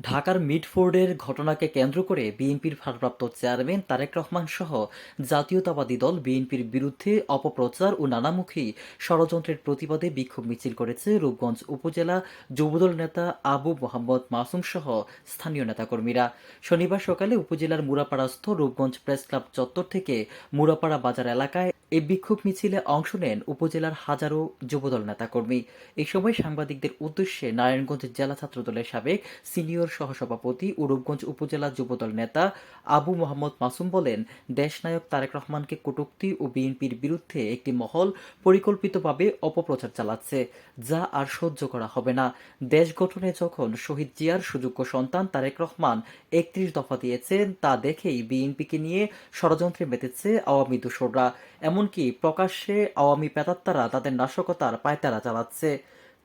ঢাকার মিডফোর্ডের ঘটনাকে কেন্দ্র করে বিএনপির ভারপ্রাপ্ত চেয়ারম্যান তারেক রহমান সহ জাতীয়তাবাদী দল বিএনপির বিরুদ্ধে অপপ্রচার ও নানামুখী ষড়যন্ত্রের প্রতিবাদে বিক্ষোভ মিছিল করেছে রূপগঞ্জ উপজেলা যুবদল নেতা আবু মোহাম্মদ মাসুম সহ স্থানীয় নেতাকর্মীরা। শনিবার সকালে উপজেলার মুরাপাড়াস্থ রূপগঞ্জ প্রেস ক্লাব চত্বর থেকে মুরাপাড়া বাজার এলাকায় এই বিক্ষোভ মিছিলে অংশ নেন উপজেলার হাজারো যুবদল নেতাকর্মী। এই সময় সাংবাদিকদের উদ্দেশ্যে নারায়ণগঞ্জ জেলা ছাত্রদলের সাবেক সিনিয়র সহসভাপতি ও রূপগঞ্জ উপজেলা যুবদল নেতা আবু মোহাম্মদ মাসুম বলেন, দেশনায়ক তারেক রহমানকে কটূক্তি ও বিএনপির বিরুদ্ধে একটি মহল পরিকল্পিতভাবে অপপ্রচার চালাচ্ছে, যা আর সহ্য করা হবে না। দেশ গঠনে যখন শহীদ জিয়ার সুযোগ্য সন্তান তারেক রহমান ৩১ দফা দিয়েছেন, তা দেখেই বিএনপিকে নিয়ে ষড়যন্ত্রে মেতেছে আওয়ামী দোসররা। এমনকি প্রকাশ্যে আওয়ামী প্রেতাত্মারা তাদের নাশকতার পায়তারা চালাচ্ছে।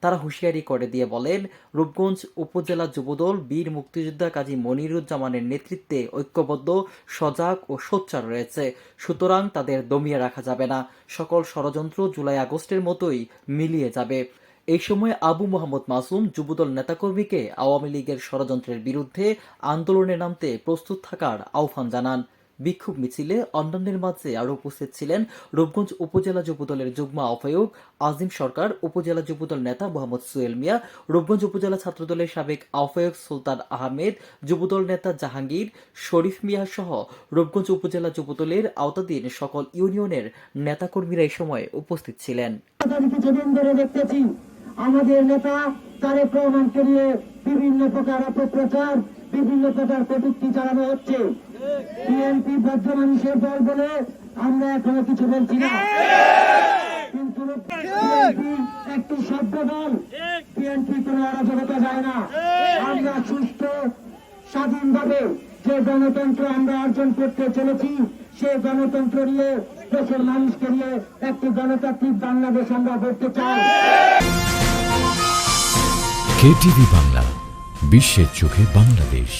তারা হুঁশিয়ারি করে দিয়ে বলেন, রূপগঞ্জ উপজেলা যুবদল বীর মুক্তিযোদ্ধা কাজী মনিরুজ্জামানের নেতৃত্বে ঐক্যবদ্ধ, সজাগ ও সোচ্চার রয়েছে। সুতরাং তাদের দমিয়ে রাখা যাবে না। সকল ষড়যন্ত্র জুলাই আগস্টের মতোই মিলিয়ে যাবে। এই সময় আবু মোহাম্মদ মাসুম যুবদল নেতাকর্মীকে আওয়ামী লীগের ষড়যন্ত্রের বিরুদ্ধে আন্দোলনে নামতে প্রস্তুত থাকার আহ্বান জানান। বিক্ষোভ মিছিলে অন্যান্যের মাঝে আরও উপস্থিত ছিলেন রূপগঞ্জ উপজেলা যুবদলের যুগ্ম আহ্বায়ক আজিম সরকার, উপজেলা যুবদল নেতা মোহাম্মদ সুয়েল মিয়া, রূপগঞ্জ উপজেলা ছাত্রদলের সাবেক আহ্বায়ক সুলতান আহমেদ, যুবদল নেতা জাহাঙ্গীর, শরীফ মিয়া সহ রূপগঞ্জ উপজেলা যুবদলের আওতাধীন সকল ইউনিয়নের নেতাকর্মীরা এই সময় উপস্থিত ছিলেন। আমাদের নেতা তারেক রহমানকে নিয়ে বিভিন্ন প্রকার অপপ্রচার, বিভিন্ন প্রকার কটূক্তি চালানো হচ্ছে। বিএনপি বদ্ধ মানুষের দল বলে আমরা এখনো কিছু বলছি না, কিন্তু একটি সভ্য দল। বিএনপি কোনো অরাজকতা যায় না। আমরা সুস্থ স্বাধীনভাবে যে গণতন্ত্র আমরা অর্জন করতে চলেছি, সেই গণতন্ত্র নিয়ে দেশের মানুষকে নিয়ে একটি গণতান্ত্রিক বাংলাদেশ আমরা গড়তে চাই। কেটিভি বাংলা, বিশ্বের চোখে বাংলাদেশ।